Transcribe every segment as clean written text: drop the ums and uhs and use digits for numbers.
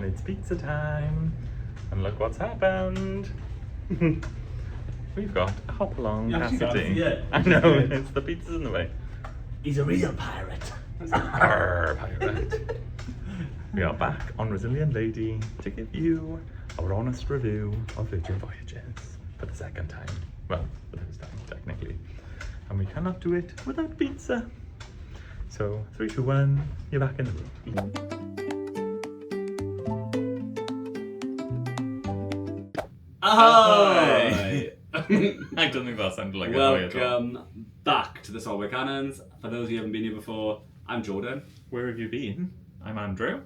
and it's pizza time. And look what's happened. We've got a hop-along You actually can't Cassidy. see it. I know, it's the pizza's in the way. He's a real pirate. Arr, pirate. We are back on Resilient Lady to give you our honest review of Virgin Voyages for the second time. Well, for the first time, technically. And we cannot do it without pizza. So, 3, 2, 1, you're back in the room. Ahoy! I don't think that sounded like a hi at all. Welcome back to the Salway Cannans. For those of you who haven't been here before, I'm Jordan. Where have you been? I'm Andrew.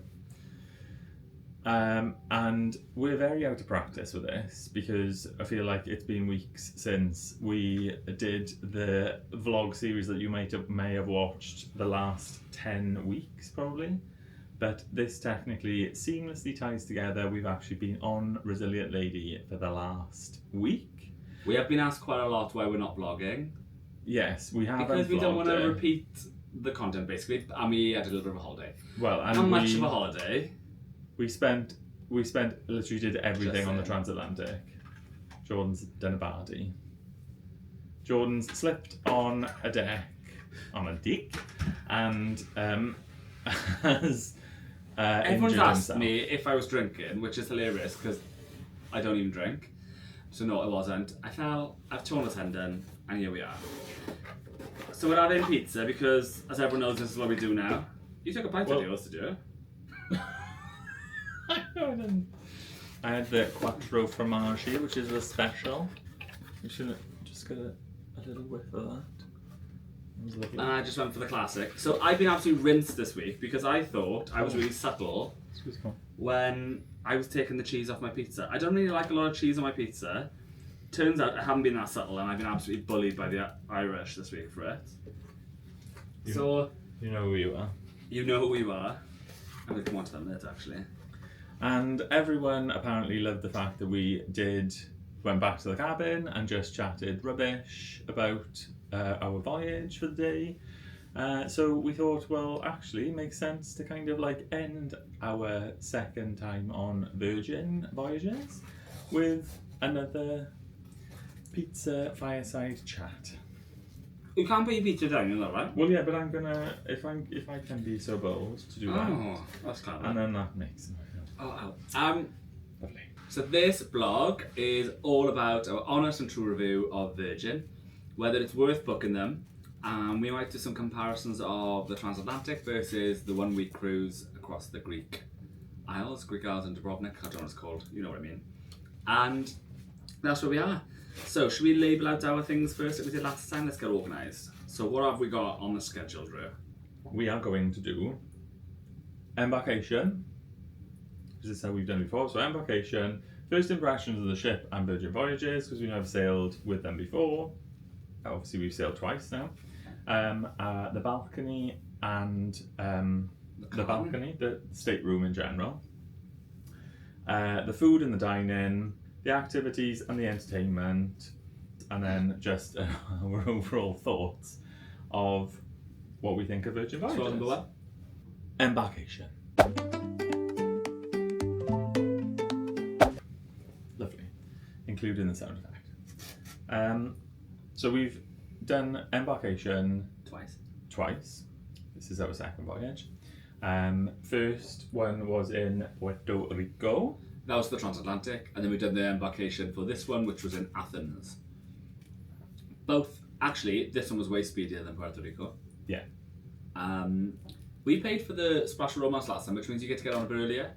And we're very out of practice with this because I feel like it's been weeks since we did the vlog series that you may have watched the last 10 weeks probably. But this technically seamlessly ties together. We've actually been on Resilient Lady for the last week. We have been asked quite a lot why we're not vlogging. Yes, we have. Because we don't want to repeat the content basically, and we had a little bit of a holiday. Well, and how much of a holiday? We literally did everything on the transatlantic. Jordan's done a baddie. Jordan's slipped on a deck, and has everyone's injured asked himself. me if I was drinking, which is hilarious because I don't even drink. So no, I wasn't. I've torn a tendon, and here we are. So we're having pizza because, as everyone knows, this is what we do now. You took a bite of yours, did you? I didn't. I had the quattro formaggi, which is a special. You should just get a little whiff of that. It was lovely. And I just went for the classic. So I've been absolutely rinsed this week because I thought I was really subtle when I was taking the cheese off my pizza. I don't really like a lot of cheese on my pizza. Turns out I haven't been that subtle and I've been absolutely bullied by the Irish this week for it. You know who you are. You know who you are. I'm going to come on to that in a minute actually. And everyone apparently loved the fact that we went back to the cabin and just chatted rubbish about our voyage for the day. So we thought, well, actually, it makes sense to kind of like end our second time on Virgin Voyages with another pizza fireside chat. You can't put your pizza down, you know, right? Well, yeah, but I'm gonna if I can be so bold to do that. Oh, that's clever. And then that makes it. Lovely. So this blog is all about our honest and true review of Virgin, whether it's worth booking them, and we might do some comparisons of the transatlantic versus the 1 week cruise across the Greek Isles and Dubrovnik, I don't know what it's called, you know what I mean. And that's where we are. So should we label out our things first that we did last time? Let's get organised. So what have we got on the schedule, Drew? We are going to do Embarkation. This is how we've done before. So Embarkation, first impressions of the ship and Virgin Voyages, because we have sailed with them before. Obviously we've sailed twice now. The balcony and the stateroom in general. The food and the dining, the activities and the entertainment, and then just our overall thoughts of what we think of Virgin Voyages. So number one? Embarkation. Lovely, including the sound effect. So we've done Embarkation twice. This is our second voyage. First one was in Puerto Rico. That was the transatlantic, and then we did the embarkation for this one, which was in Athens. Actually, this one was way speedier than Puerto Rico. Yeah. We paid for the Splash of Romance last time, which means you get to get on a bit earlier.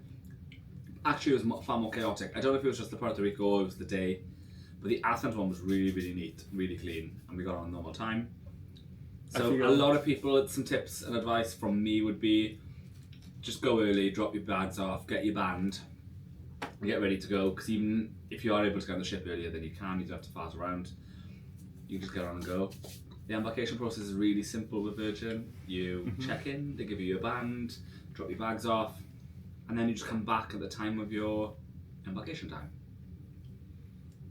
Actually, it was far more chaotic. I don't know if it was just the Puerto Rico or it was the day, but the Athens one was really, really neat, really clean, and we got on normal time. So a lot of people, some tips and advice from me would be, just go early, drop your bags off, get your band, and get ready to go, because even if you are able to get on the ship earlier, then you don't have to fart around. You just get on and go. The embarkation process is really simple with Virgin. You check in, they give you your band, drop your bags off, and then you just come back at the time of your embarkation time.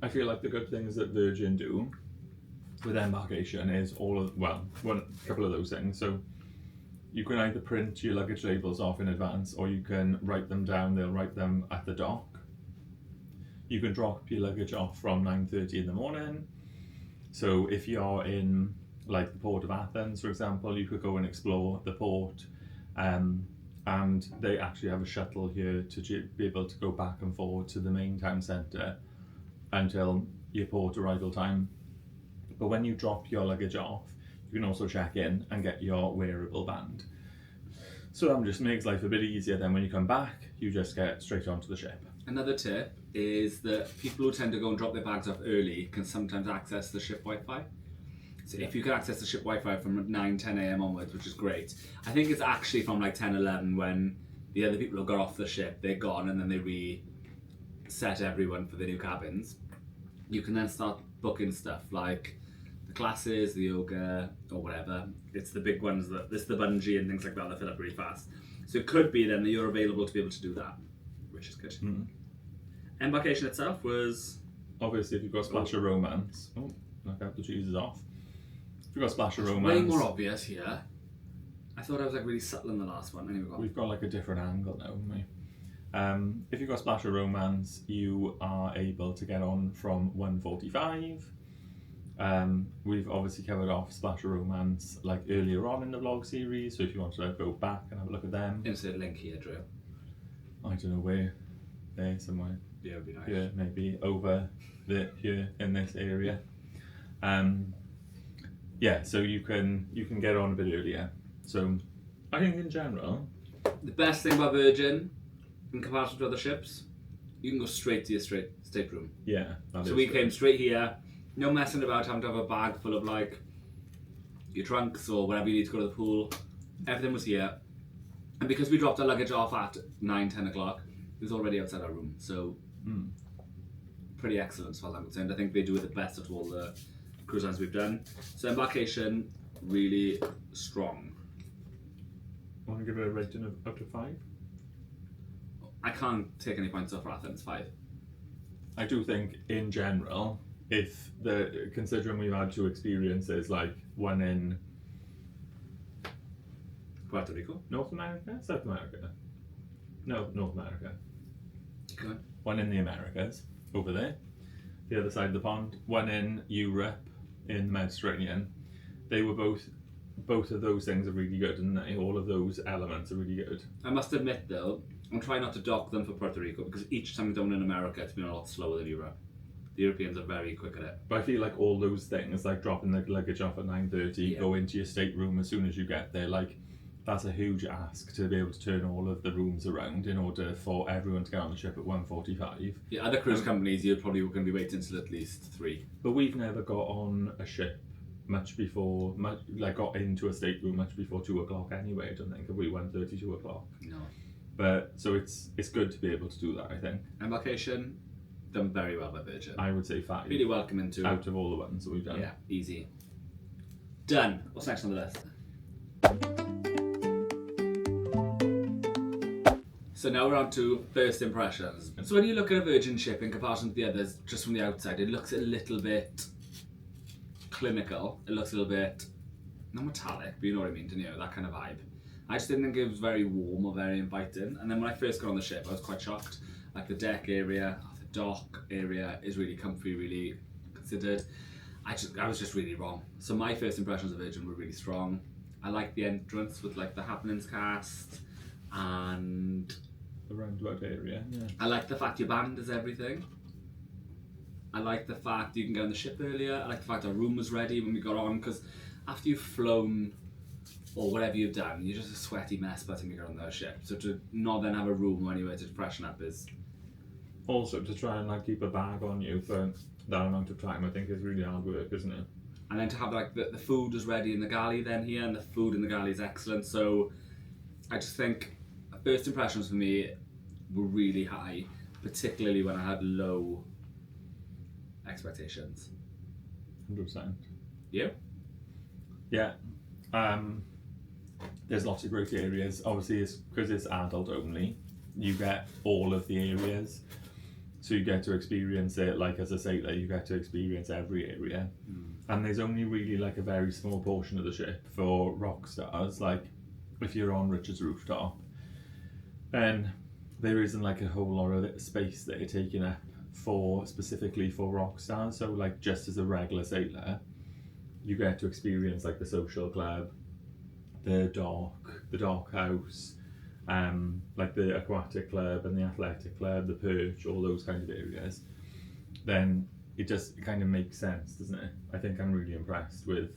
I feel like the good things that Virgin do with Embarkation is a couple of those things. So you can either print your luggage labels off in advance, or you can write them down. They'll write them at the dock. You can drop your luggage off from 9:30 in the morning. So if you're in like the port of Athens, for example, you could go and explore the port, and they actually have a shuttle here to be able to go back and forward to the main town centre until your port arrival time. But when you drop your luggage off, you can also check in and get your wearable band. So that just makes life a bit easier. Then when you come back, you just get straight onto the ship. Another tip is that people who tend to go and drop their bags off early can sometimes access the ship Wi-Fi. So if you can access the ship Wi-Fi from 9, 10 a.m. onwards, which is great. I think it's actually from like 10, 11 when the other people who got off the ship, they're gone, and then they reset everyone for the new cabins. You can then start booking stuff like the classes, the yoga, or whatever. It's the big ones, it's the bungee and things like that fill up really fast. So it could be then that you're available to be able to do that, which is good. Mm. Embarkation itself was... Obviously, if you've got Splash of Romance... Oh, knock out the cheeses off. If you've got Splash of Romance... way more obvious here. I thought I was like really subtle in the last one. Anyway, we've got like a different angle now, haven't we? If you've got Splash of Romance, you are able to get on from 1:45. We've obviously covered off Splash of Romance like earlier on in the vlog series, so if you want to go back and have a look at them. Insert link here, Drew. I don't know where, there somewhere. Yeah, it'd be nice. Here, maybe over here in this area. Yeah, so you can get on a bit earlier. So I think in general, the best thing about Virgin in comparison to other ships, you can go straight to your stateroom. yeah. So we came straight here, no messing about having to have a bag full of like your trunks or whatever you need to go to the pool. Everything was here. And because we dropped our luggage off at 9, 10 o'clock, it was already outside our room. So pretty excellent as far as I'm concerned. I think they do it the best of all the cruise lines we've done. So Embarkation, really strong. Want to give it a rating of out of 5? I can't take any points off for Athens, 5. I do think in general, if considering we've had 2 experiences, like one in Puerto Rico? North America, South America. No, North America. Okay. One in the Americas, over there, the other side of the pond. One in Europe, in the Mediterranean. They were both of those things are really good, and all of those elements are really good. I must admit though, I'm trying not to dock them for Puerto Rico because each time we've done in America, it's been a lot slower than Europe. The Europeans are very quick at it. But I feel like all those things, like dropping the luggage off at 9:30, go into your stateroom as soon as you get there, like that's a huge ask to be able to turn all of the rooms around in order for everyone to get on the ship at 1:45. Yeah, other cruise companies, you're probably going to be waiting until at least 3. But we've never got on a ship got into a stateroom much before 2 o'clock anyway. I don't think, have we? 1:30, 2 o'clock. No. But so it's good to be able to do that. I think Embarkation, done very well by Virgin. I would say 5. Really welcoming too. Out of all the ones that we've done. Yeah, easy. Done. What's next on the list? So now we're on to first impressions. So when you look at a Virgin ship in comparison to the others, just from the outside, it looks a little bit clinical. It looks a little bit, not metallic, but you know what I mean, don't you? That kind of vibe. I just didn't think it was very warm or very inviting. And then when I first got on the ship, I was quite shocked. Like the deck area, the dock area is really comfy, really considered. I was just really wrong. So my first impressions of Virgin were really strong. I like the entrance with like the happenings cast, and the roundabout area. Yeah. I like the fact your band is everything. I like the fact you can get on the ship earlier. I like the fact our room was ready when we got on, because after you've flown or whatever you've done, you're just a sweaty mess by the time you get on the ship. So to not then have a room or anywhere to freshen up is... Also, to try and like keep a bag on you for that amount of time, I think is really hard work, isn't it? And then to have like the food was ready in the galley then here, and the food in the galley is excellent. So I just think first impressions for me were really high, particularly when I had low expectations. 100%. You? Yeah. There's lots of great areas. Obviously, it's because it's adult only. You get all of the areas, so you get to experience it. Like as a sailor, you get to experience every area. And there's only really like a very small portion of the ship for rock stars. Like if you're on Richard's rooftop, then there isn't like a whole lot of space that you're taking up specifically for rock stars. So like just as a regular sailor, you get to experience like the social club, the dock house, like the aquatic club and the athletic club, the perch, all those kind of areas. Then it just kind of makes sense, doesn't it? I think I'm really impressed with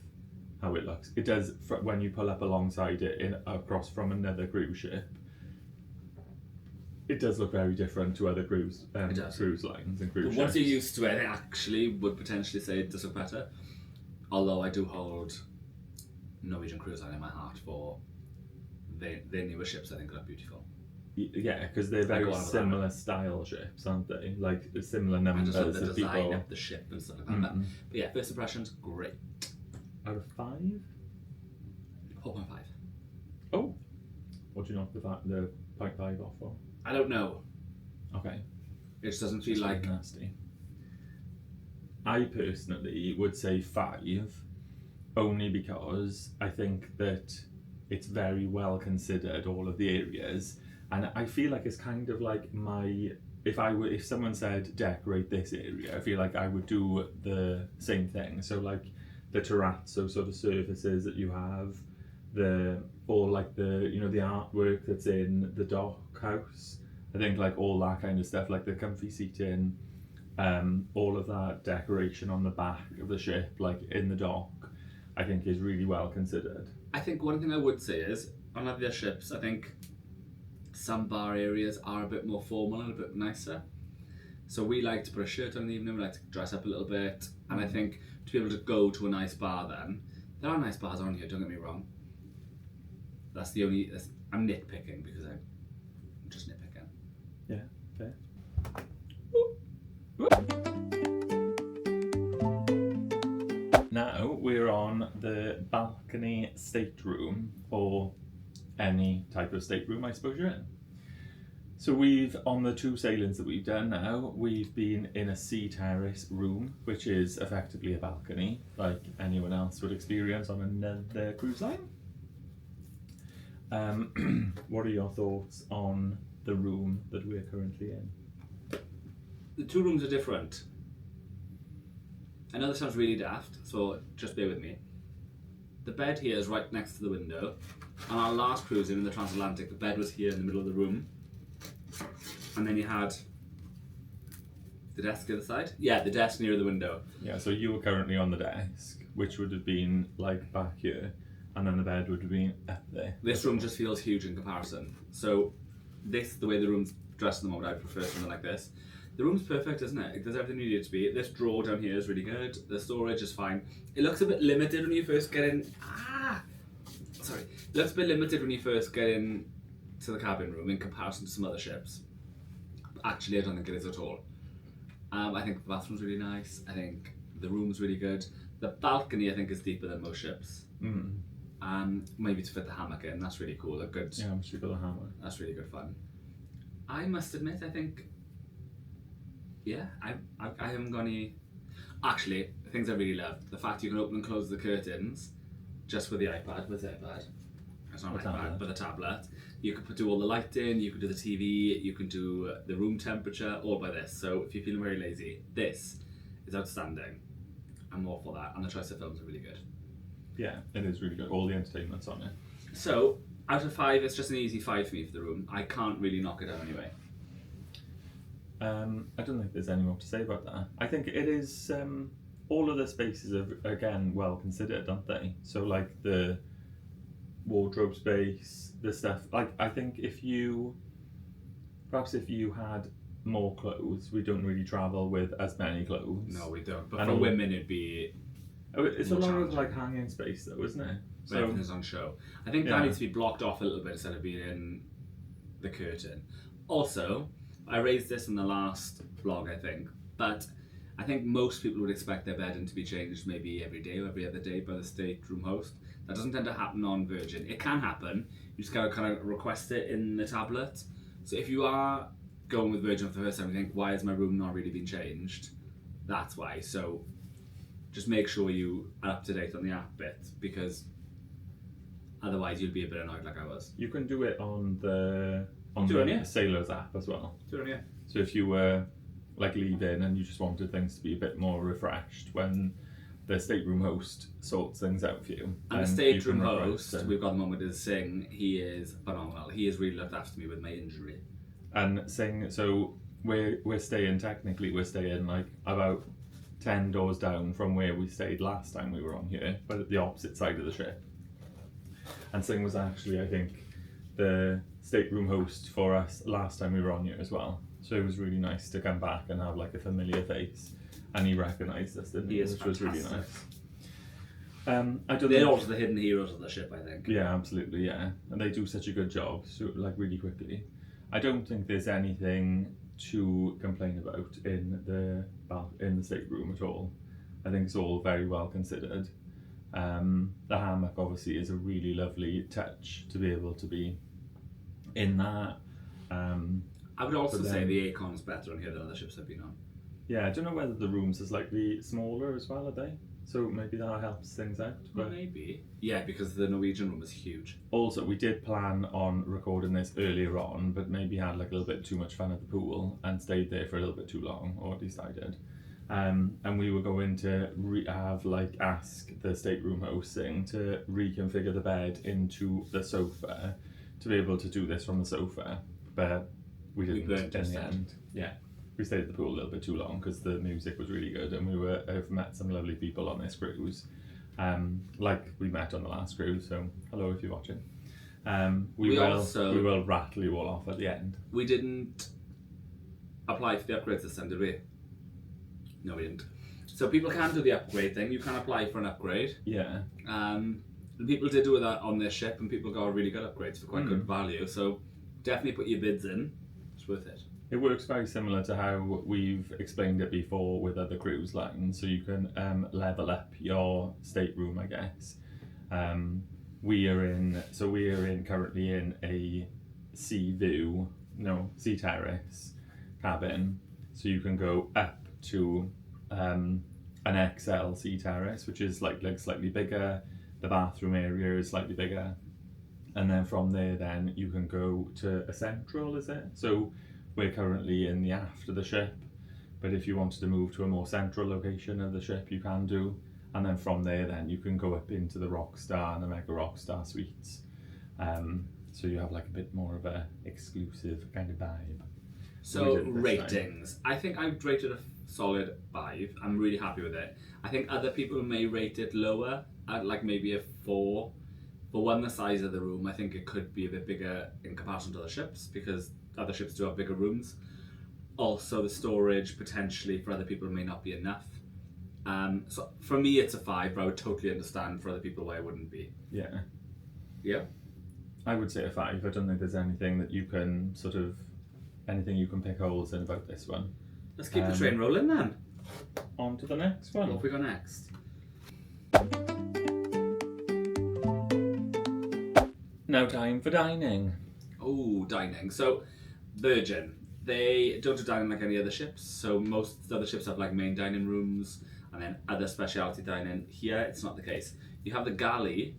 how it looks. It does when you pull up alongside it across from another cruise ship. It does look very different to other cruise lines and cruise But ships. once you're used to it, I actually would potentially say it does look better. Although I do hold Norwegian Cruise Line in my heart for their newer ships. I think look beautiful. Yeah, because they're very similar style ships, aren't they? Like similar I numbers just love the of design people. of the ship and stuff like that. But yeah, first impressions, great. Out of 5? 4.5. Oh, what do you knock the 0.5 off for? I don't know. Okay. It just doesn't feel like nasty. I personally would say 5, only because I think that it's very well considered, all of the areas, and I feel like it's kind of like if someone said decorate this area, I feel like I would do the same thing. So like the terrazzo sort of surfaces that you have, the artwork that's in the dock house. I think like all that kind of stuff, like the comfy seating, all of that decoration on the back of the ship, like in the dock, I think is really well considered. I think one thing I would say is on other ships, I think some bar areas are a bit more formal and a bit nicer. So we like to put a shirt on in the evening, we like to dress up a little bit, and I think to be able to go to a nice bar then, there are nice bars on here, don't get me wrong. I'm nitpicking because I'm just nitpicking. Yeah, fair. Now we're on the balcony stateroom, or any type of stateroom I suppose you're in. So on the 2 sailings that we've done now, we've been in a sea terrace room, which is effectively a balcony, like anyone else would experience on another cruise line. What are your thoughts on the room that we're currently in? The 2 rooms are different. I know this sounds really daft, so just bear with me. The bed here is right next to the window. On our last cruise in the transatlantic, the bed was here in the middle of the room. And then you had the desk the other side? Yeah, the desk near the window. Yeah, so you were currently on the desk, which would have been like back here, and then the bed would have been up there. This room just feels huge in comparison. So the way the room's dressed at the moment, I prefer something like this. The room's perfect, isn't it? It does everything you need it to be. This drawer down here is really good. The storage is fine. It looks a bit limited when you first get in. It looks a bit limited when you first get in to the cabin room in comparison to some other ships. Actually, I don't think it is at all. I think the bathroom's really nice. I think the room's really good. The balcony, I think, is deeper than most ships. Maybe to fit the hammock in. That's really cool. Yeah, I'm sure the hammock. That's really good fun. I must admit, I think. Yeah, I haven't got any. Actually, things I really love: the fact you can open and close the curtains just with the iPad. With the iPad, it's not an iPad, but the tablet. You could do all the lighting. You can do the TV. You can do the room temperature, all by this. So if you're feeling very lazy, this is outstanding. I'm all for that, and the choice of films are really good. Yeah, it is really good. All the entertainment's on it. So out of 5, it's just an easy 5 for me for the room. I can't really knock it down anyway. I don't think there's any more to say about that. I think it is, all of the spaces are, again, well considered, aren't they? So, like, the wardrobe space, the stuff, like, I think if you had more clothes, we don't really travel with as many clothes. No, we don't. But for women, it'd be... It's a lot of, like, hanging space, though, isn't it? So everything's on show. I think that needs to be blocked off a little bit instead of being in the curtain. Also, I raised this in the last vlog, I think, but I think most people would expect their bedding to be changed maybe every day or every other day by the stateroom host. That doesn't tend to happen on Virgin. It can happen. You just gotta kind of request it in the tablet. So if you are going with Virgin for the first time and think, why has my room not really been changed? That's why. So just make sure you are up to date on the app bit, because Otherwise, you'll be a bit annoyed like I was. You can do it on the Sailors app as well. Do it, yeah. So if you were like leaving and you just wanted things to be a bit more refreshed when the stateroom host sorts things out for you. And the stateroom host, we've got the moment is Singh. He is phenomenal. He has really looked after me with my injury. And Singh, so we're staying like about 10 doors down from where we stayed last time we were on here, but at the opposite side of the ship. And Singh was actually, I think, the stateroom host for us last time we were on here as well. So it was really nice to come back and have like a familiar face, and he recognised us, didn't he? Which was really nice. They're also the hidden heroes of the ship, I think. Yeah, absolutely, yeah. And they do such a good job, so like really quickly. I don't think there's anything to complain about in the stateroom at all. I think it's all very well considered. The hammock obviously is a really lovely touch to be able to be in that. I would also say the Acon's better on here than other ships I've been on. Yeah, I don't know whether the rooms are slightly smaller as well, are they? So maybe that helps things out. But maybe. Yeah, because the Norwegian room is huge. Also, we did plan on recording this earlier on, but maybe had like a little bit too much fun at the pool and stayed there for a little bit too long, or at least I did. And we were going to ask the stateroom hosting to reconfigure the bed into the sofa to be able to do this from the sofa, but we didn't in the end. Yeah, we stayed at the pool a little bit too long because the music was really good, and I've met some lovely people on this cruise, like we met on the last cruise. So hello if you're watching. We will rattle you all off at the end. We didn't apply for the upgrades this time, did we? No, we didn't. So people can do the upgrade thing. You can apply for an upgrade. Yeah. And people did do that on this ship, and people got really good upgrades for quite good value. So definitely put your bids in. It's worth it. It works very similar to how we've explained it before with other cruise lines. So you can level up your stateroom, I guess. We are currently in a sea terrace cabin. So you can go up to an XL sea terrace, which is like slightly bigger. The bathroom area is slightly bigger, and then from there, then you can go to a central. Is it? So we're currently in the aft of the ship, but if you wanted to move to a more central location of the ship, you can do. And then from there, then you can go up into the Rockstar and the Mega Rockstar suites. So you have like a bit more of a exclusive kind of vibe. So ratings, I think I've rated a solid 5. I'm really happy with it. I think other people may rate it lower, at like maybe a 4. But one, the size of the room, I think it could be a bit bigger in comparison to other ships, because other ships do have bigger rooms. Also, the storage potentially for other people may not be enough. So for me, it's a 5, but I would totally understand for other people why it wouldn't be. Yeah. Yeah? I would say a 5. I don't think there's anything that you can anything you can pick holes in about this one. Let's keep the train rolling then. On to the next one. What have we got next? Now time for dining. Oh, dining. So, Virgin. They don't do dining like any other ships. So most other ships have like main dining rooms and then other specialty dining. Here, it's not the case. You have the galley,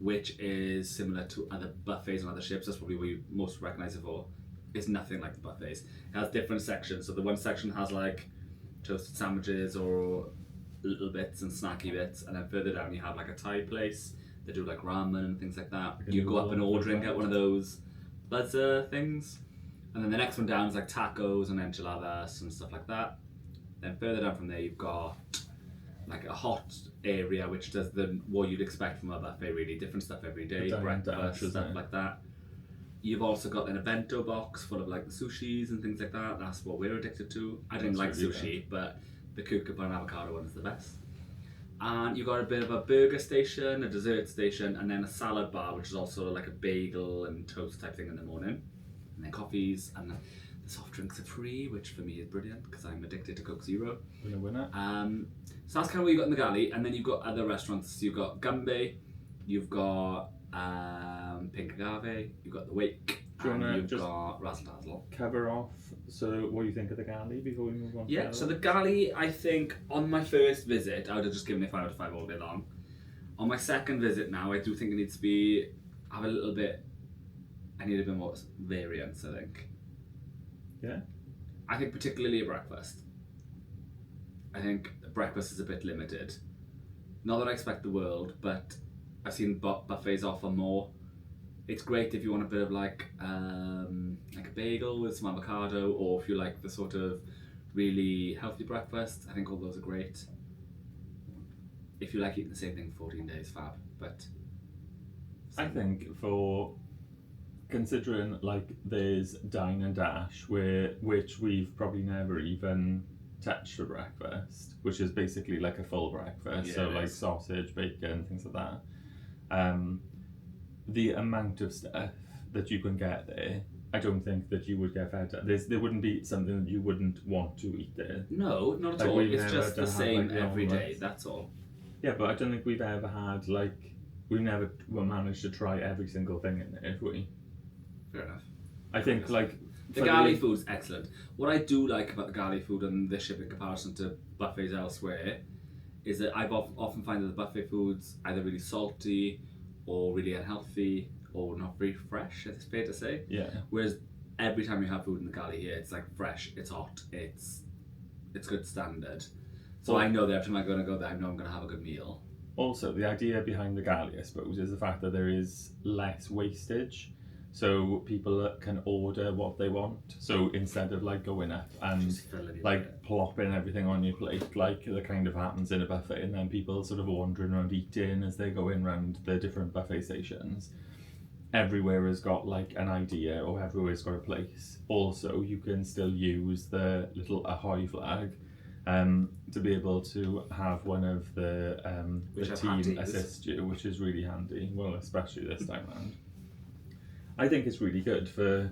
which is similar to other buffets on other ships. That's probably what you most recognise it for. It's nothing like the buffets. It has different sections. So the one section has like toasted sandwiches or little bits and snacky bits, and then further down you have like a Thai place. They do like ramen and things like that. You go up and order and get one of those buzzer things. And then the next one down is like tacos and enchiladas and stuff like that. Then further down from there you've got like a hot area which does what you'd expect from a buffet, really. Different stuff every day, breakfast, stuff like that. You've also got then a bento box full of like the sushis and things like that. That's what we're addicted to. I didn't like sushi, but the cucumber and avocado one is the best. And you've got a bit of a burger station, a dessert station, and then a salad bar, which is also like a bagel and toast type thing in the morning. And then coffees, and the soft drinks are free, which for me is brilliant because I'm addicted to Coke Zero. Winner. So that's kind of what you've got in the galley, and then you've got other restaurants. So you've got Gambe, you've got Pink Agave, you've got the Wake, and you've got Razled Dazzle. Cover off. So what do you think of the galley before we move on? Yeah, so the galley, I think on my first visit, I would have just given it 5 out of 5 all day long. On my second visit now, I do think it needs to be, I need a bit more variance, I think. Yeah? I think particularly a breakfast. I think breakfast is a bit limited. Not that I expect the world, but I've seen buffets offer more. It's great if you want a bit of like a bagel with some avocado, or if you like the sort of really healthy breakfast. I think all those are great. If you like eating the same thing for 14 days, fab. But I think for considering like there's Dine and Dash which we've probably never even touched for breakfast, which is basically like a full breakfast, Yeah, so it like is. sausage, bacon, things like that. The amount of stuff that you can get there, I don't think that you would get fed up. There wouldn't be something that you wouldn't want to eat there. no, not at Like, all. we've It's never just the done have, same like, every day. omelets. That's all. Yeah, but I don't think we've ever had we've never managed to try every single thing in there, have we? Fair enough. I think like The for Agave food's excellent. What I do like about the Agave food and this ship in comparison to buffets elsewhere is that I've often find that the buffet food's either really salty or really unhealthy or not very fresh, if it's fair to say. yeah. Whereas every time you have food in the galley here, it's like fresh, it's hot, it's good standard. So Well, I know that every time I'm going to go there, I know I'm going to have a good meal. Also, the idea behind the galley, I suppose, is the fact that there is less wastage. So people can order what they want. So instead of like going up and Just filling it like with plopping everything on your plate, like the kind of happens in a buffet, and then people sort of wandering around eating as they go in around the different buffet stations. Everywhere has got like an idea, or everywhere's got a place. Also, you can still use the little ahoy flag to be able to have one of the Which I've had to team use. assist you, which is really handy. Well, especially this time round. I think it's really good for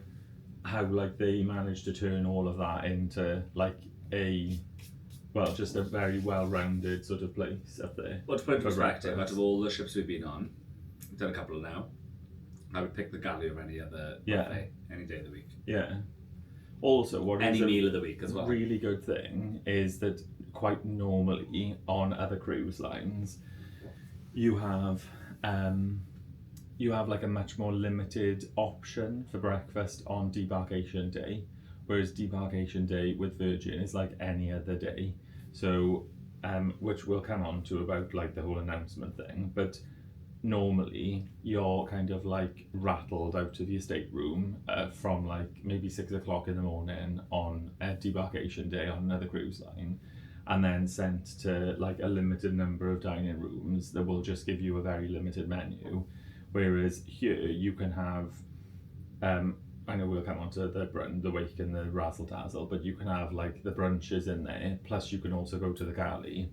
how like they managed to turn all of that into like just a very well-rounded sort of place up there. Well, to put it in for perspective, out breakfast. of all the ships we've been on, we've done a couple now, I would pick the galley over any other Yeah. buffet any day of the week. Yeah. Also, what Any is a meal of the week as well. really good thing is that quite normally on other cruise lines, you have like a much more limited option for breakfast on debarkation day, whereas debarkation day with Virgin is like any other day. So, which we'll come on to about like the whole announcement thing, but normally you're kind of like rattled out of your stateroom from like maybe 6 o'clock in the morning on a debarkation day on another cruise line, and then sent to like a limited number of dining rooms that will just give you a very limited menu. Whereas here you can have, I know we'll come on to the wake and the Razled Dazzle, but you can have like the brunches in there, plus you can also go to the galley,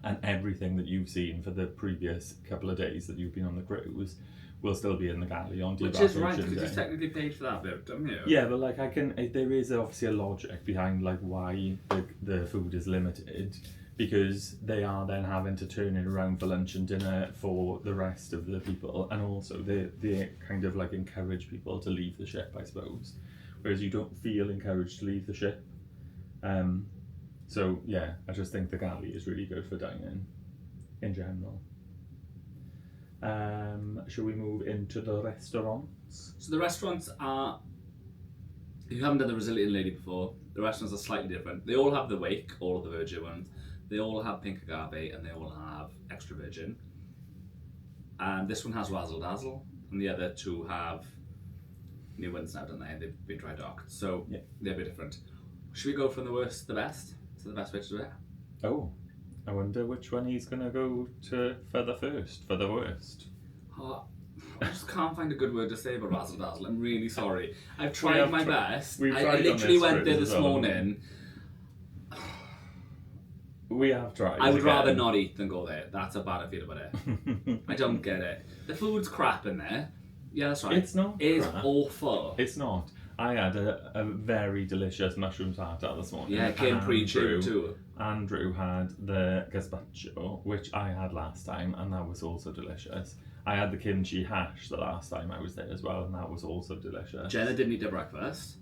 and everything that you've seen for the previous couple of days that you've been on the cruise will still be in the galley on debarkation Which is right, day. because you've technically paid for that bit, haven't you? Yeah, but like there is obviously a logic behind like why the food is limited, because they are then having to turn it around for lunch and dinner for the rest of the people, and also they kind of like encourage people to leave the ship, I suppose, whereas you don't feel encouraged to leave the ship. So yeah, I just think the galley is really good for dining in general. Shall we move into the restaurants? So the restaurants are, if you haven't done the Brazilian Lady before, the restaurants are slightly different. They all have the wake, all of the Virgin ones. They all have pink agave, and they all have extra virgin. And this one has Razled Dazzle, and the other two have new ones now, don't they? And they've been dry docked, so Yeah. they're a bit different. Should we go from the worst to the best? So the best way to do it. Oh, I wonder which one he's gonna go to for the worst. Oh, I just can't find a good word to say about Razled Dazzle. I'm really sorry. I've tried have my tried- best. we've I tried on literally this went there cruise this as well. morning. We have tried. I would rather again. not eat than go there. That's how bad I feel about it. I don't get it. The food's crap in there. Yeah, that's right. It's not It is crap. awful. It's not. I had a very delicious mushroom tartar this morning. Yeah, it came and pre-chilled too. Andrew had the gazpacho, which I had last time, and that was also delicious. I had the kimchi hash the last time I was there as well, and that was also delicious. Jenna didn't eat her breakfast.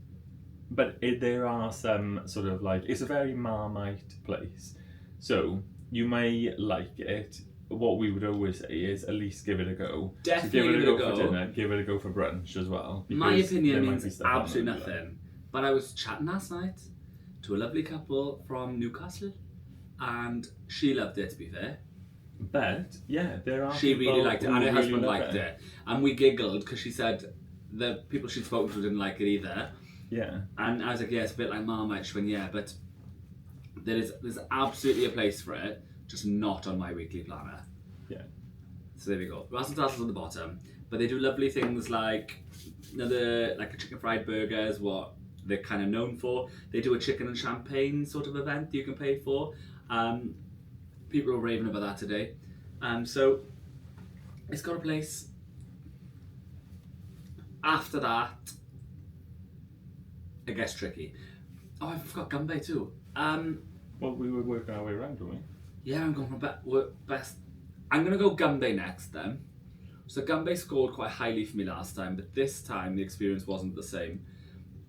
But there are some sort of like, it's a very Marmite place. So you may like it what we would always say is at least give it a go. Definitely so give it a go go. for dinner, give it a go for brunch as well. My because opinion there might be means stuff on absolutely there, nothing. But I was chatting last night to a lovely couple from Newcastle, and she loved it, to be fair. But yeah, there are. She really liked it, and her husband love liked it. And we giggled because she said the people she'd spoken to didn't like it either. Yeah. And I was like, yeah, it's a bit like Marmite. She went, yeah, but there's absolutely a place for it, just not on my weekly planner. Yeah. So there we go. Razled Dazzle's on the bottom, but they do lovely things like a chicken fried burger is what they're kind of known for. They do a chicken and champagne sort of event that you can pay for. People are raving about that today. So it's got a place. After that, it gets tricky. Oh, I forgot Gambe too. Well, we were working our way around, weren't we? Yeah, I'm going for best. I'm going to go Gambe next then. So Gambe scored quite highly for me last time, but this time the experience wasn't the same.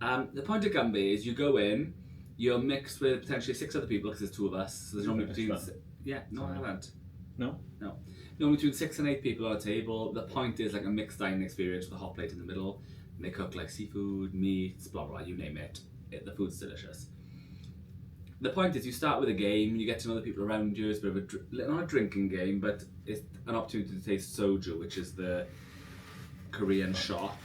The point of Gambe is you go in, you're mixed with potentially 6 other people because there's 2 of us. So there's normally between... Yeah, no, I haven't. No? No. Normally between 6 and 8 people on a table. The point is like a mixed dining experience with a hot plate in the middle. And they cook like seafood, meats, blah, blah, you name it. The food's delicious. The point is you start with a game, you get to know the people around you. It's a bit of not a drinking game, but it's an opportunity to taste soju, which is the Korean shot.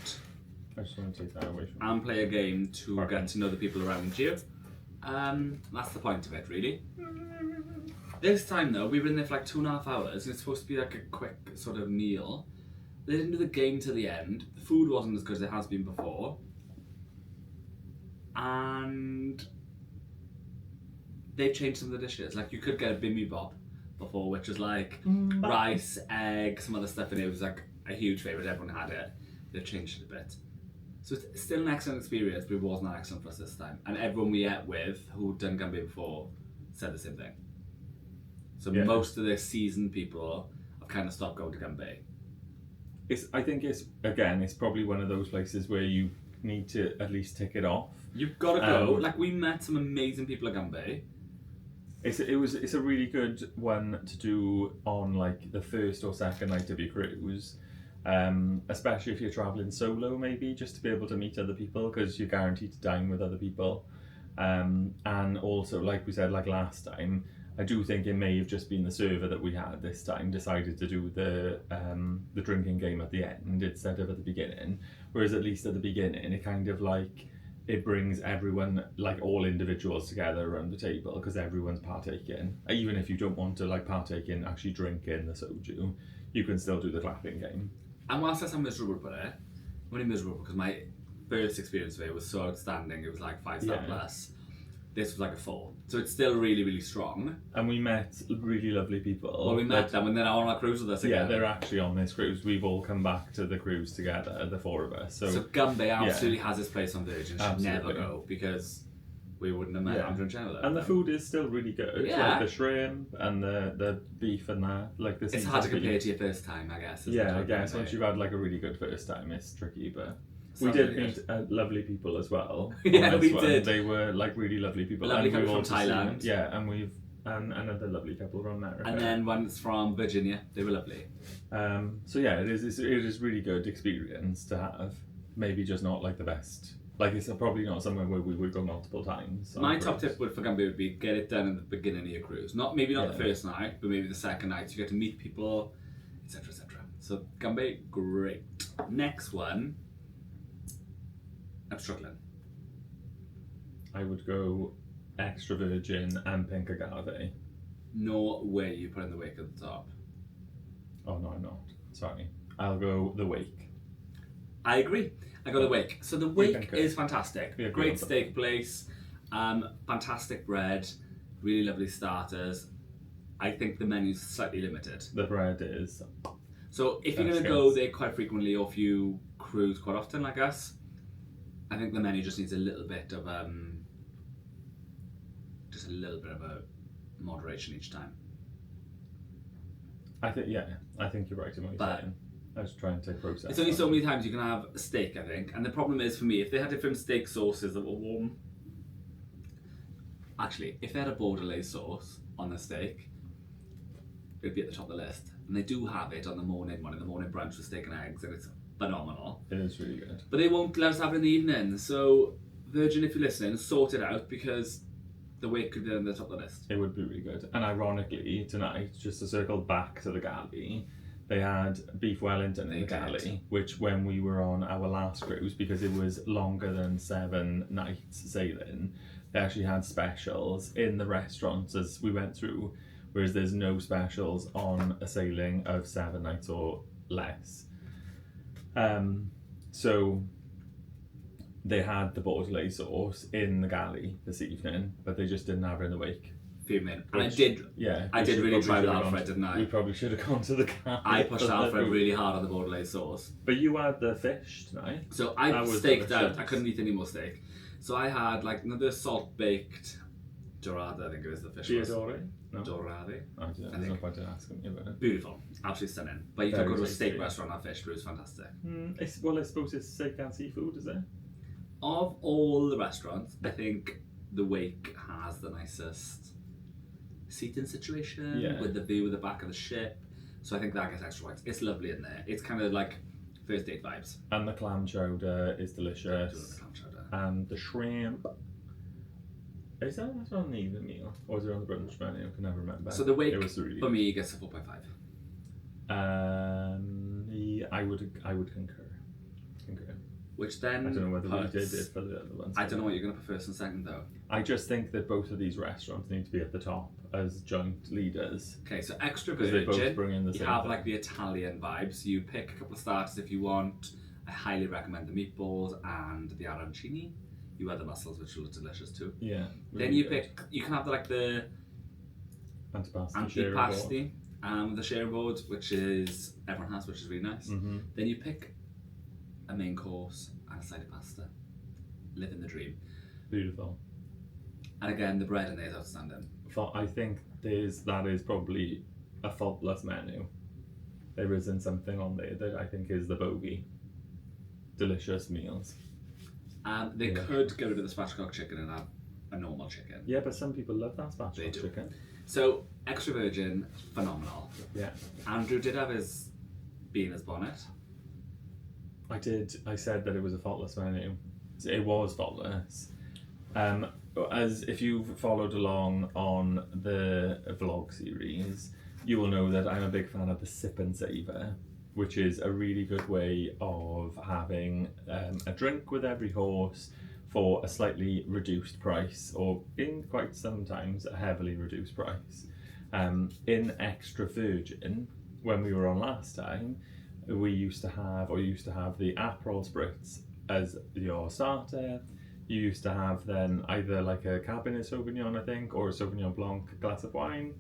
I just want to take that away from And play a game to Okay. get to know the people around you. That's the point of it, really. This time though, we were in there for like 2.5 hours, and it's supposed to be like a quick sort of meal. They didn't do the game till the end. The food wasn't as good as it has been before. And they've changed some of the dishes. Like you could get a bibimbap before, which was like rice, egg, some other stuff in it. It was like a huge favourite, everyone had it. They've changed it a bit. So it's still an excellent experience, but it wasn't excellent for us this time. And everyone we ate with who'd done Gambe before said the same thing. So most of the seasoned people have kind of stopped going to Gambe. I think it's probably one of those places where you need to at least tick it off. You've got to go. Like we met some amazing people at Gambe. It's a really good one to do on like the first or second night of your cruise, especially if you're traveling solo, maybe just to be able to meet other people because you're guaranteed to dine with other people, and also like we said like last time, I do think it may have just been the server that we had this time decided to do the drinking game at the end instead of at the beginning, whereas at least at the beginning it kind of like it brings everyone, like all individuals together around the table because everyone's partaking. Even if you don't want to like partake in actually drinking the soju, you can still do the clapping game. And whilst I sound miserable about it, I'm only miserable because my first experience of it was so outstanding. It was like 5-star plus. This was like a 4. So it's still really, really strong. And we met really lovely people. Well, we met them and then on our cruise with us again. Yeah, they're actually on this cruise. We've all come back to the cruise together, the 4 of us. So Gambe absolutely has its place on Virgin. Should never go because we wouldn't have met Andrew and Jenna there. And the food is still really good. Yeah. Like the shrimp and the beef and that. Like the it's hard to compare to your first time, I guess. Yeah, I guess. Once you've had like a really good first time, it's tricky, but... We Sounds did really meet lovely people as well. Yeah, we did. They were like really lovely people. A lovely and couple we've from also Thailand. seen, and we've another lovely couple from America. And then one's from Virginia. They were lovely. So yeah, it is really good experience to have. Maybe just not like the best. Like it's probably not somewhere where we would go multiple times. My top tip for Gambe would be get it done at the beginning of your cruise. Maybe not the first night, but maybe the second night. So you get to meet people, etc., etc. So Gambe, great. Next one. I'm struggling. I would go extra virgin and pink agave. No way you put in the wake at the top. Oh no, I'm not. Sorry. I'll go the wake. I agree. I go the wake. So the wake is fantastic. Yeah, great steak place, fantastic bread, really lovely starters. I think the menu's slightly limited. The bread is. So if you're going to go there quite frequently, or if you cruise quite often like us, I think the menu just needs a little bit of a moderation each time. I think you're right in what you're saying. I was trying to process. It's only so many times you can have a steak, I think, and the problem is for me, if they had different steak sauces that were warm. Actually, if they had a Bordelais sauce on the steak, it'd be at the top of the list. And they do have it on the morning one, in the morning brunch with steak and eggs, and it's phenomenal. It is really good. But they won't let us have it in the evening, so Virgin, if you're listening, sort it out, because the wake could be on the top of the list. It would be really good. And ironically, tonight, just to circle back to the galley, they had beef Wellington in the galley, which when we were on our last cruise, because it was longer than 7 nights sailing, they actually had specials in the restaurants as we went through, whereas there's no specials on a sailing of 7 nights or less. So they had the Beaujolais sauce in the galley this evening, but they just didn't have it in the wake. Fuming. And I did really try with Alfred, didn't I? We probably should have gone to the galley. I pushed Alfred really hard on the Beaujolais sauce. But you had the fish tonight. So I staked out. I couldn't eat any more steak. So I had like another salt baked dorada, I think it is the fish. Dorade? No. Dorade. There's no point in asking me about it. Beautiful. Absolutely stunning. But you could go to a steak restaurant and have fish, but it was fantastic. Well, I suppose it's steak and seafood, is it? Of all the restaurants, I think the Wake has the nicest seating situation with the view of the back of the ship. So I think that gets extra points. It's lovely in there. It's kind of like first date vibes. And the clam chowder is delicious. And the shrimp. Is that on the evening meal? Or is it on the brunch menu? I can never remember. So the Wake, really for me, gets a 4.5. I would concur. Which then I don't know whether we did it for the other ones. I don't know what you're going to put first and second though. I just think that both of these restaurants need to be at the top as joint leaders. Okay, so extra virgin. They both bring in the same you have thing. like the Italian vibes. You pick a couple of starters if you want. I highly recommend the meatballs and the arancini. You add the mussels, which look delicious too. Yeah. Really then you pick. You can have the antipasti, the sharing board, which is everyone has, which is really nice. Mm-hmm. Then you pick a main course and a side of pasta. Living the dream. Beautiful. And again, the bread in there is outstanding. I think that is probably a faultless menu. There isn't something on there that I think is the bogey. Delicious meals. They could get rid of the spatchcock chicken and have a normal chicken. Yeah, but some people love that spatchcock chicken. So, extra virgin, phenomenal. Yeah. Andrew did have his beaner's bonnet. I did. I said that it was a faultless menu. It was faultless. As if you've followed along on the vlog series, you will know that I'm a big fan of the sip and savour, which is a really good way of having a drink with every horse for a slightly reduced price, or in quite sometimes a heavily reduced price. In extra virgin, when we were on last time, we used to have the Aperol Spritz as your starter. You used to have then either like a Cabernet Sauvignon, I think, or a Sauvignon Blanc glass of wine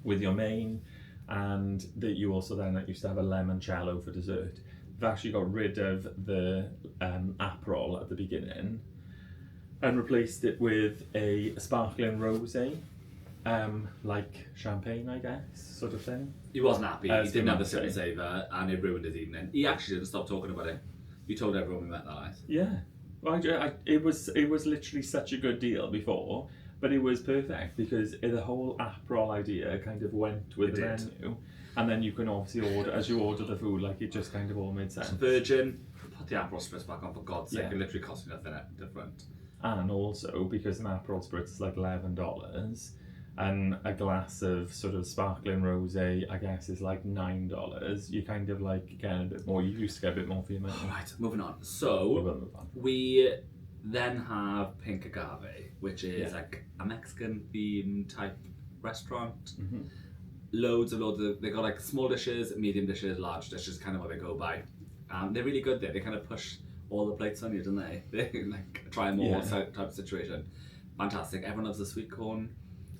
with your main, and that you also then used to have a limoncello for dessert. We've actually got rid of the Aperol at the beginning and replaced it with a sparkling rosé, like champagne, I guess, sort of thing. He wasn't happy. He didn't have the sip and savour, and it ruined his evening. He actually didn't stop talking about it. You told everyone we met that night. Yeah. Well, it was literally such a good deal before, but it was perfect because the whole Aperol idea kind of went with the menu, and then you can obviously order as you order the food, like it just kind of all made sense. Virgin, put the Aperol Spritz back on for God's sake. It literally cost me nothing different. And also because an Aperol Spritz is like $11, and a glass of sort of sparkling rosé, I guess, is like $9. You kind of like get a bit more. You used to get a bit more for your money. Right, moving on. So we then have Pink Agave, which is like a Mexican themed type restaurant. Mm-hmm. Loads of they got like small dishes, medium dishes, large dishes, kind of what they go by. They're really good there. They kind of push all the plates on you, don't they? They like try more type of situation. Fantastic. Everyone loves the sweet corn.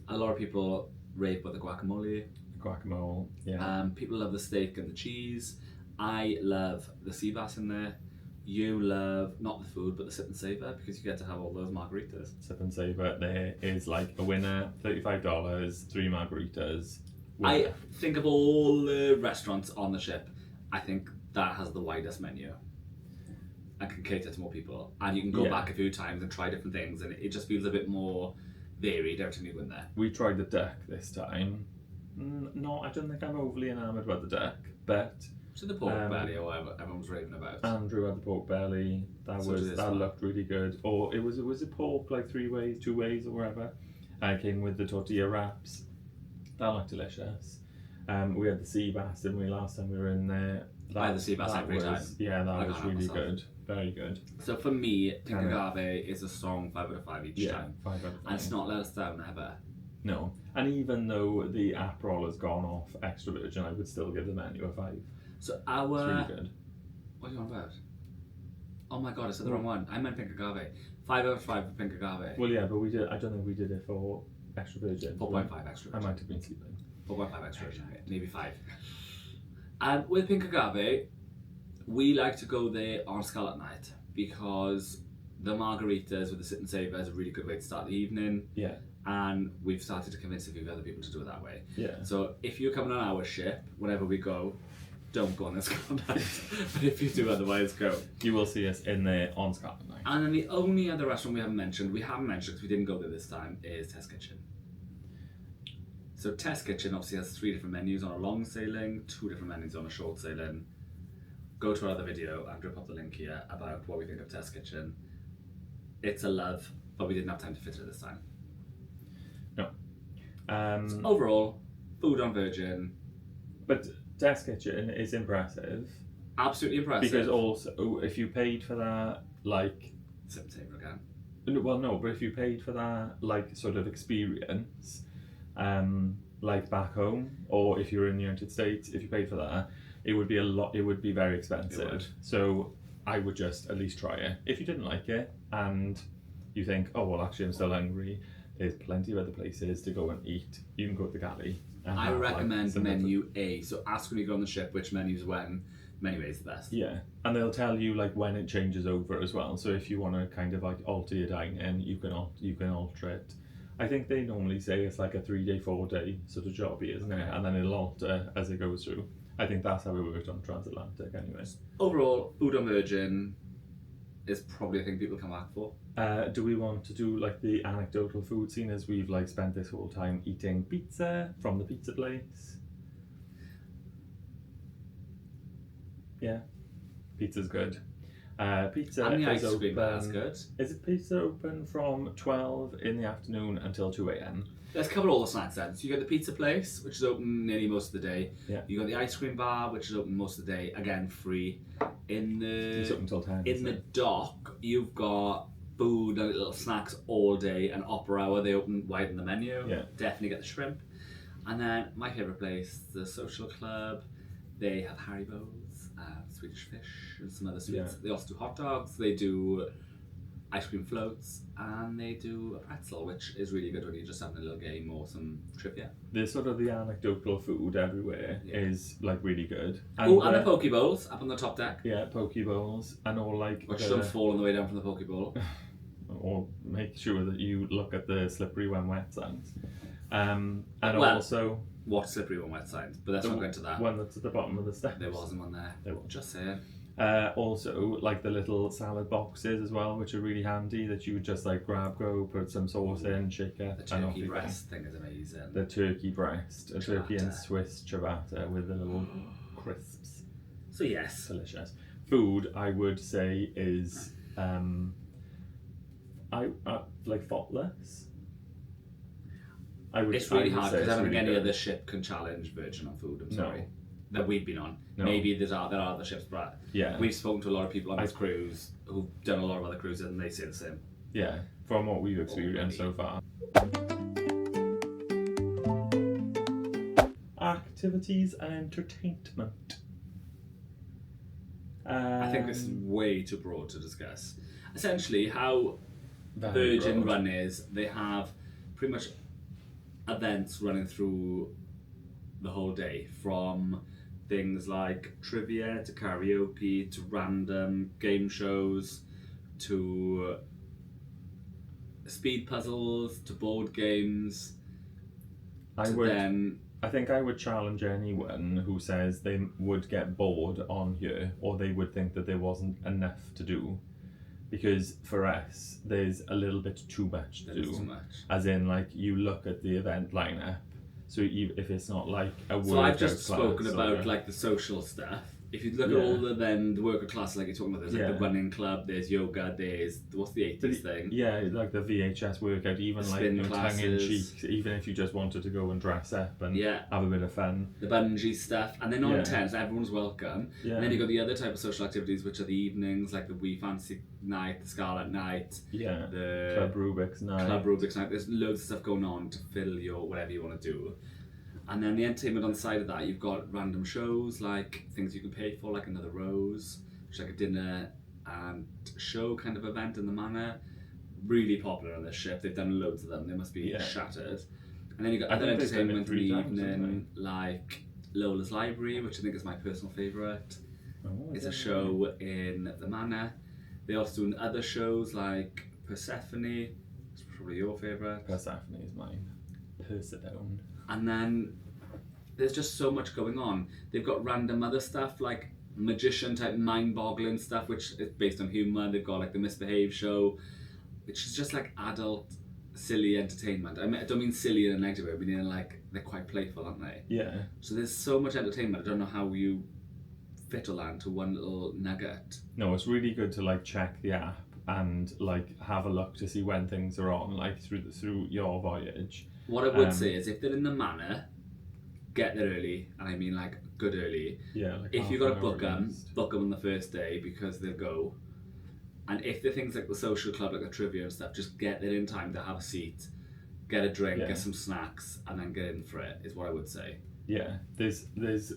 A lot of people rave about the guacamole. Guacamole, yeah. People love the steak and the cheese. I love the sea bass in there. You love not the food but the sip and savour because you get to have all those margaritas. Sip and savour there is like a winner, $35, 3 margaritas. Winner. I think of all the restaurants on the ship, I think that has the widest menu and can cater to more people. And you can go back a few times and try different things, and it just feels a bit more varied every time you go in there. We tried the duck this time, No, I don't think I'm overly enamoured about the deck, but So the pork belly or whatever everyone's raving about. Andrew had the pork belly. That looked really good. Or it was a pork like 3 ways, 2 ways, or whatever. And it came with the tortilla wraps. That looked delicious. We had the sea bass, didn't we, last time we were in there? I had the sea bass every time. Yeah, that was really good. Very good. So for me, Pink Agave is a strong 5 out of 5 each time. 5 out of 5. And it's not let us down ever. No. And even though the Aperol has gone off extra virgin, I would still give the menu a 5. So It's really good. What are you on about? Oh my god, I said the wrong one. I meant Pink Agave. 5 out of 5 for Pink Agave. Well, yeah, but we did. I don't think we did it for extra virgin. 4.5 extra virgin. I might have been sleeping. 4.5 extra virgin. Maybe 5. And with Pink Agave, we like to go there on Scarlet Night because the margaritas with the sit and savor is a really good way to start the evening. Yeah. And we've started to convince a few other people to do it that way. Yeah. So if you're coming on our ship, whenever we go, don't go on this Scarlet Night. But if you do, otherwise go. You will see us in there on Scarlet Night. And then the only other restaurant we haven't mentioned because we didn't go there this time, is Test Kitchen. So Test Kitchen obviously has 3 different menus on a long sailing, 2 different menus on a short sailing. Go to our other video and drop up the link here about what we think of Test Kitchen. It's a love, but we didn't have time to fit it this time. No. So overall, food on Virgin. But Test Kitchen is impressive. Absolutely impressive. Because also, if you paid for that, like... Sip table again. Well, no, but if you paid for that, like, sort of experience, like back home, or if you were in the United States, if you paid for that, it would be very expensive. So I would just at least try it. If you didn't like it, and you think, oh, well, actually, I'm still hungry, there's plenty of other places to go and eat. You can go to the galley. I recommend menu A. So ask when you go on the ship which menu's when. Menu A is the best. Yeah, and they'll tell you like when it changes over as well. So if you want to kind of like alter your dining, you can alter it. I think they normally say it's like a 3-day, 4-day sort of jobby, isn't it? And then it'll alter as it goes through. I think that's how it worked on Transatlantic, anyways. Overall, food on Virgin is probably a thing people come back for. Do we want to do like the anecdotal food scene as we've like spent this whole time eating pizza from the pizza place? Yeah, pizza's good. Pizza and the is ice cream open. is good. Is it pizza open from 12 in the afternoon until 2 a.m? Let's cover all the snacks then. So you got the pizza place, which is open nearly most of the day. Yeah. You got the ice cream bar, which is open most of the day. Again, free. It's open until 10. In the dock, you've got food and little snacks all day. And opera hour, they open wide in the menu. Yeah. Definitely get the shrimp. And then my favourite place, the Social Club. They have Haribos, Swedish fish, and some other sweets. Yeah. They also do hot dogs. They do ice cream floats, and they do a pretzel, which is really good when you're just having a little game or some trivia. There's sort of the anecdotal food everywhere is like really good. And the poke bowls up on the top deck. Yeah, poke bowls and all like. Which don't fall on the way down from the poke bowl. Or make sure that you look at the slippery when wet signs. And also. What slippery when wet signs, but let's not go into that. One that's at the bottom of the steps. There wasn't one there. There was. Just saying. Also, like the little salad boxes as well, which are really handy that you would just like grab, go, put some sauce in, shake it. The turkey breast thing is amazing. The turkey breast, a turkey and Ciabatta. Swiss ciabatta with the little crisps. So yes. Delicious. Food, I would say, is I like faultless. It's really hard because I don't think any good. other ship can challenge Virgin on food. I'm No. sorry. That we've been on. No. Maybe there are other ships, but Yeah. we've spoken to a lot of people on this cruise who've done a lot of other cruises and they say the same. Yeah, from what we've experienced so far. Activities and entertainment. I think this is way too broad to discuss. Essentially, how Very Virgin broad. run is, they have pretty much events running through the whole day, from things like trivia to karaoke to random game shows to speed puzzles to board games. I think I would challenge anyone who says they would get bored on here or they would think that there wasn't enough to do. Because for us, there's a little bit too much to do. Too much. As in, like, you look at the event lineup. So if it's not like a workout So I've just class spoken or about like the social stuff. If you look Yeah. at all the worker classes like you're talking about, there's like Yeah. the running club, there's yoga, there's what's the 80s thing? Yeah, like the VHS workout, even like Spin tongue in classes. cheek, even if you just wanted to go and dress up and Yeah. have a bit of fun. The bungee stuff, and they're not Yeah. intense, everyone's welcome. Yeah. And then you've got the other type of social activities, which are the evenings, like the We Fancy night, the Scarlet night, Yeah. the Club Rubik's night. Club Rubik's night. There's loads of stuff going on to fill your whatever you want to do. And then the entertainment on the side of that, you've got random shows, like things you can pay for, like Another Rose, which is like a dinner and show kind of event in the manor. Really popular on this ship. They've done loads of them. They must be shattered. And then you've got I other think they've done it entertainment in 3 the times, haven't evening, like Lola's Library, which I think is my personal favourite. Oh, It's a show in the manor. They also do other shows like Persephone, it's probably your favourite. Persephone is mine. Persephone. And then there's just so much going on. They've got random other stuff like magician type mind-boggling stuff, which is based on humour. They've got like the Misbehave show, which is just like adult, silly entertainment. I don't mean silly in a negative way, I mean like they're quite playful, aren't they? Yeah. So there's so much entertainment. I don't know how you fit all that into one little nugget. No, it's really good to like check the app and like have a look to see when things are on, like through your voyage. What I would say is if they're in the manor, get there early, and I mean like good early. Yeah. Like If half you've got to an book hour at them, least. book them on the first day because they'll go. And if they're things like the social club, like the trivia and stuff, just get there in time to have a seat, get a drink, Yeah. get some snacks, and then get in for it, is what I would say. Yeah, there's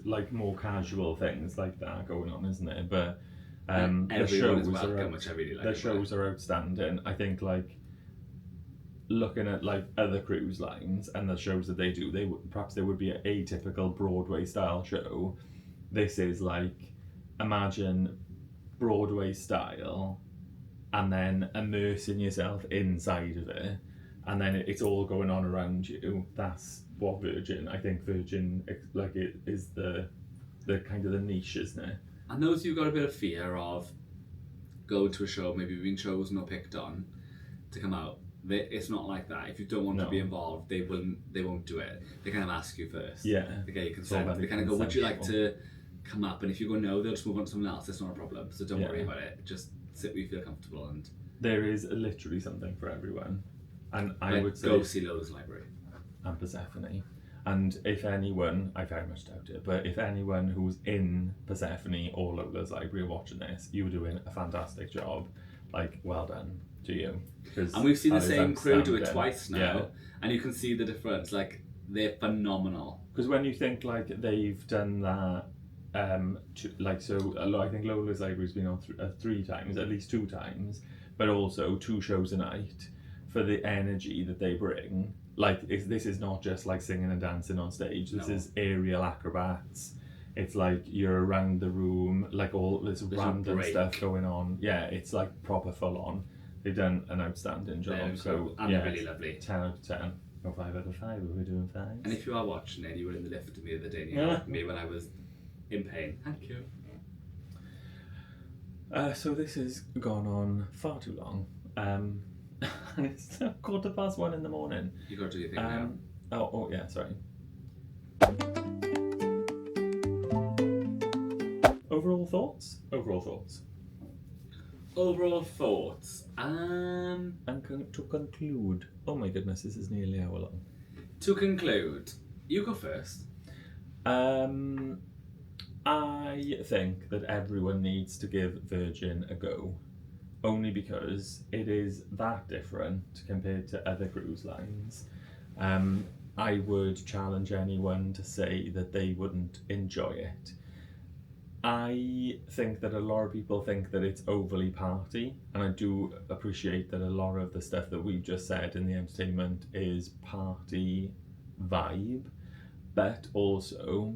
like more casual things like that going on, isn't it? But And the everyone is shows welcome, are which I really like. the about shows are outstanding. I think like looking at like other cruise lines and the shows that they do, perhaps there would be a typical Broadway style show. This is like imagine Broadway style, and then immersing yourself inside of it, and then it's all going on around you. That's what Virgin. I think Virgin like it is the kind of the niche, isn't it? And those who've got a bit of fear of going to a show, maybe being chosen or picked on to come out, it's not like that. If you don't want to No. be involved, they won't do it. They kind of ask you first. Yeah. They get your It's all consent. about They the kind of go, would you like consensual. to come up? And if you go no, they'll just move on to someone else. It's not a problem. So don't Yeah. worry about it. Just sit where you feel comfortable and There is literally something for everyone, and I like, would say go see Lola's Library. and Persephone. And if anyone, I very much doubt it, but if anyone who's in Persephone or Lola's Library are watching this, you're doing a fantastic job. Like, well done to you. 'Cause And we've seen the that is same crew do it outstanding. twice now, Yeah. and you can see the difference. Like, they're phenomenal. Because when you think like they've done that, I think Lola's Library's been on 3 times, at least 2 times, but also 2 shows a night for the energy that they bring. Like this is not just like singing and dancing on stage. This No. is aerial acrobats. It's like you're around the room, like all this There's no random break. stuff going on. Yeah, it's like proper full on. They've done an outstanding job. They're So cool and yeah, really lovely. 10 out of 10. Or 5 out of 5 if we're doing 5. And if you are watching it, you were in the lift with me the other day and you Yeah. helped me when I was in pain. Thank you. So this has gone on far too long. It's 1:15 in the morning. You got to do your thing now. Oh yeah, sorry. Overall thoughts? Overall thoughts. Overall thoughts. And to conclude, oh my goodness, this is nearly an hour long. To conclude, you go first. I think that everyone needs to give Virgin a go, only because it is that different compared to other cruise lines. I would challenge anyone to say that they wouldn't enjoy it. I think that a lot of people think that it's overly party, and I do appreciate that a lot of the stuff that we've just said in the entertainment is party vibe, but also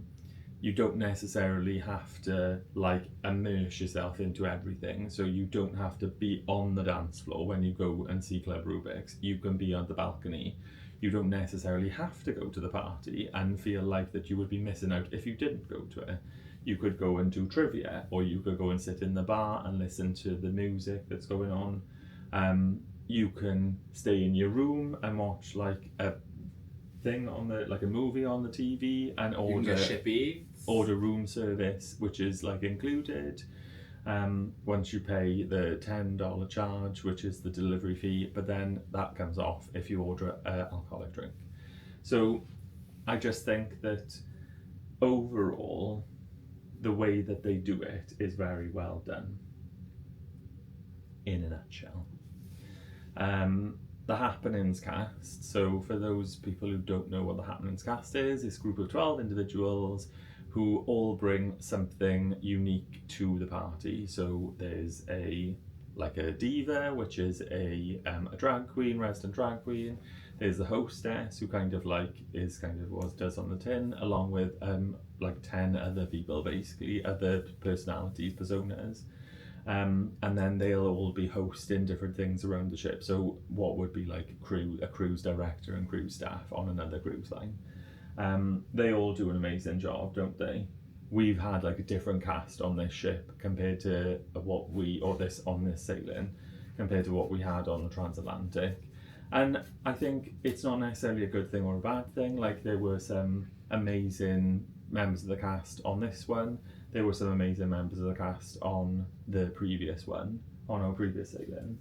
you don't necessarily have to like immerse yourself into everything. So you don't have to be on the dance floor when you go and see Club Rubik's. You can be on the balcony. You don't necessarily have to go to the party and feel like that you would be missing out if you didn't go to it. You could go and do trivia, or you could go and sit in the bar and listen to the music that's going on. You can stay in your room and watch like a thing on the like a movie on the TV and You can order get shippy. room service, which is like included. Once you pay the $10 charge, which is the delivery fee, but then that comes off if you order an alcoholic drink. So I just think that overall, the way that they do it is very well done. In a nutshell. The Happenings cast. So for those people who don't know what the Happenings cast is, it's a group of 12 individuals who all bring something unique to the party. So there's a diva, which is a drag queen, resident drag queen. There's the hostess, who what does on the tin, along with 10 other people, basically other personalities, personas. And then they'll all be hosting different things around the ship. So what would be like a cruise director and cruise staff on another cruise line. They all do an amazing job, don't they? We've had like a different cast on this ship compared to this sailing compared to what we had on the transatlantic. And I think it's not necessarily a good thing or a bad thing. Like, there were some amazing members of the cast on this one. There were some amazing members of the cast on the previous one, on our previous sailing.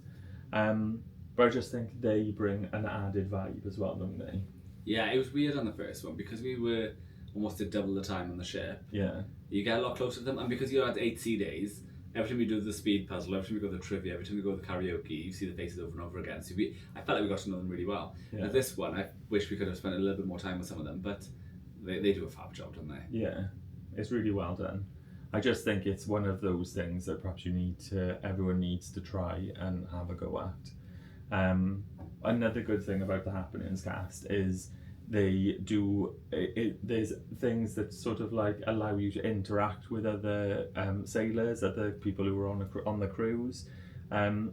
But I just think they bring an added vibe as well, don't they? Yeah, it was weird on the first one because we were almost at double the time on the ship. Yeah. You get a lot closer to them, and because you had 8 sea days, every time we do the speed puzzle, every time we go to the trivia, every time we go to the karaoke, you see the faces over and over again. So I felt like we got to know them really well. Yeah. Now this one, I wish we could have spent a little bit more time with some of them, but they do a fab job, don't they? Yeah, it's really well done. I just think it's one of those things that perhaps everyone needs to try and have a go at. Another good thing about the Happenings cast is they do there's things that sort of like allow you to interact with other sailors, other people who are on the cruise,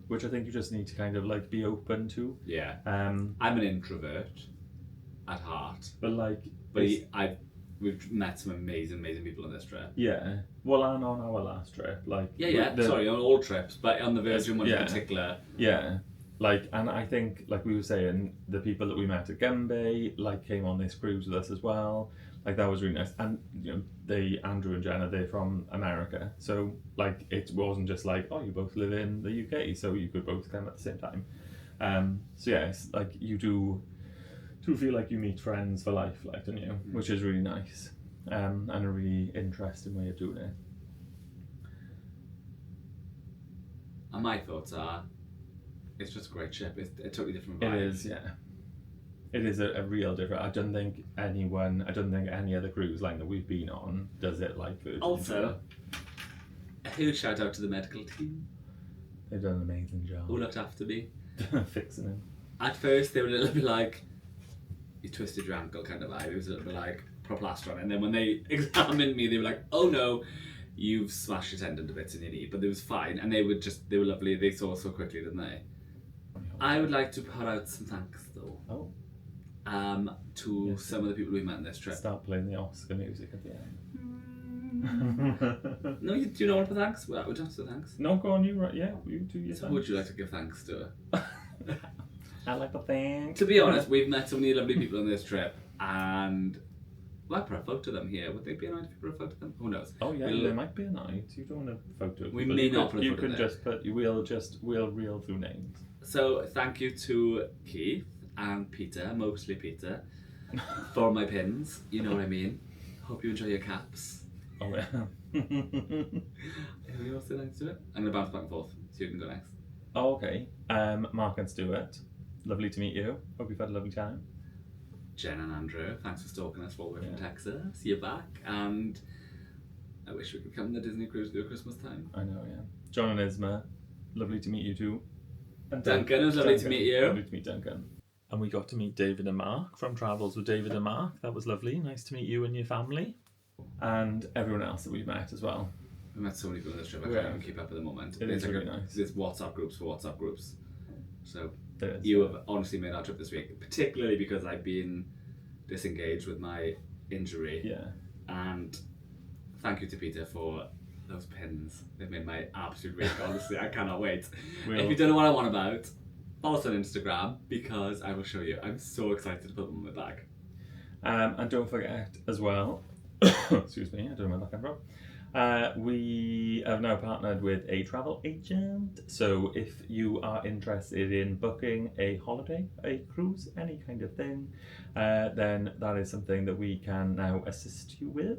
which I think you just need to kind of like be open to. Yeah. I'm an introvert at heart, but we've met some amazing people on this trip. Yeah. Well, and on our last trip, Sorry, on all trips, but on the Virgin one in particular. Yeah. And I think, like we were saying, the people that we met at Gambe, came on this cruise with us as well. That was really nice. And, Andrew and Jenna, they're from America. So, it wasn't just you both live in the UK, so you could both come at the same time. So, yeah, it's you do feel like you meet friends for life, don't you? Mm-hmm. Which is really nice. And a really interesting way of doing it. And my thoughts are, it's just a great ship. It's a totally different vibe. It is, yeah. It is a real different. I don't think any other cruise line that we've been on does it like Virgin. Also, a huge shout out to the medical team. They've done an amazing job. Who looked after me. Fixing him. At first, they were a little bit like, you twisted your ankle kind of vibe. It was a little bit like, put a plaster on it. And then when they examined me, they were like, oh no, you've smashed your tendon to bits in your knee. But it was fine. And they were lovely. They saw so quickly, didn't they? I would like to put out some thanks though. Oh. To some of the people we met on this trip. Start playing the Oscar music at the end. No, do you know what for thanks? Well, we don't have to say thanks. No, go on, you right? Yeah, you do your So thanks. would you like to give thanks to? I like to thank. To be honest, we've met so many lovely people on this trip, and I put a photo of them here. Would they be annoyed if we put a photo of them? Who knows? Oh yeah, there might be a night. You don't want a photo. We may not put a photo. You can just put. We'll reel through names. So thank you to Keith and Peter, mostly Peter, for my pins. You know what I mean. Hope you enjoy your caps. Oh yeah. Who else did I do it? I'm gonna bounce back and forth, so you can go next. Oh okay. Mark and Stuart, lovely to meet you. Hope you've had a lovely time. Jen and Andrew, thanks for stalking us while we're from Texas. You're back, and I wish we could come on the Disney cruise through Christmas time. I know, yeah. John and Isma, lovely to meet you too. And Duncan, it was lovely to meet you. Lovely to meet Duncan. And we got to meet David and Mark from Travels with David and Mark. That was lovely. Nice to meet you and your family. And everyone else that we've met as well. We met so many people on this trip, I can't even keep up at the moment. It's really nice. There's WhatsApp groups for WhatsApp groups. So There's, you have honestly made our trip this week, particularly because I've been disengaged with my injury. Yeah. And thank you to Peter for those pins. They've made my absolute week, honestly. I cannot wait. If you don't know what I'm on about, follow us on Instagram because I will show you. I'm so excited to put them in my bag. And don't forget as well, excuse me, I don't know where that came from. We have now partnered with a travel agent. So if you are interested in booking a holiday, a cruise, any kind of thing, then that is something that we can now assist you with.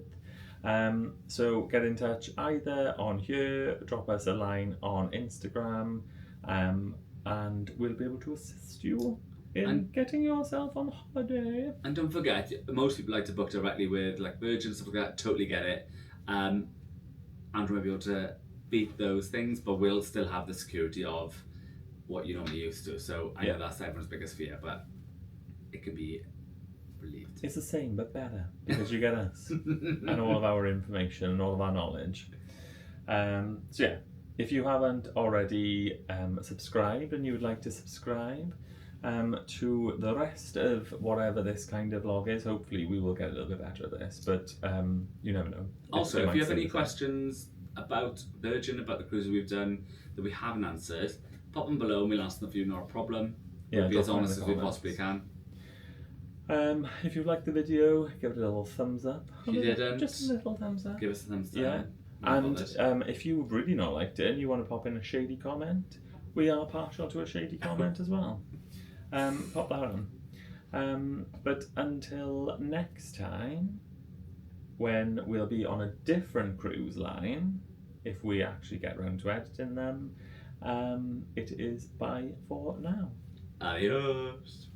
So get in touch either on here, drop us a line on Instagram, and we'll be able to assist you in getting yourself on holiday. And don't forget, most people like to book directly with like Virgin, stuff like that. Totally get it. Andrew may be able to beat those things, but we'll still have the security of what you're normally used to. So I know that's everyone's biggest fear, but it can be relieved. It's the same but better because you get us and all of our information and all of our knowledge. So yeah, if you haven't already subscribed and you would like to subscribe to the rest of whatever this kind of vlog is, hopefully we will get a little bit better at this, but you never know. Also, if you have any questions about Virgin, about the cruises we've done that we haven't answered, pop them below and we'll answer them for you, not a problem. Yeah, we'll be as honest as we possibly can. If you liked the video, give it a little thumbs up. If you didn't, just a little thumbs up. Give us a thumbs down. Yeah. And if you've really not liked it and you want to pop in a shady comment, we are partial to a shady comment as well. Pop that on. But until next time, when we'll be on a different cruise line, if we actually get around to editing them, it is bye for now. Adios.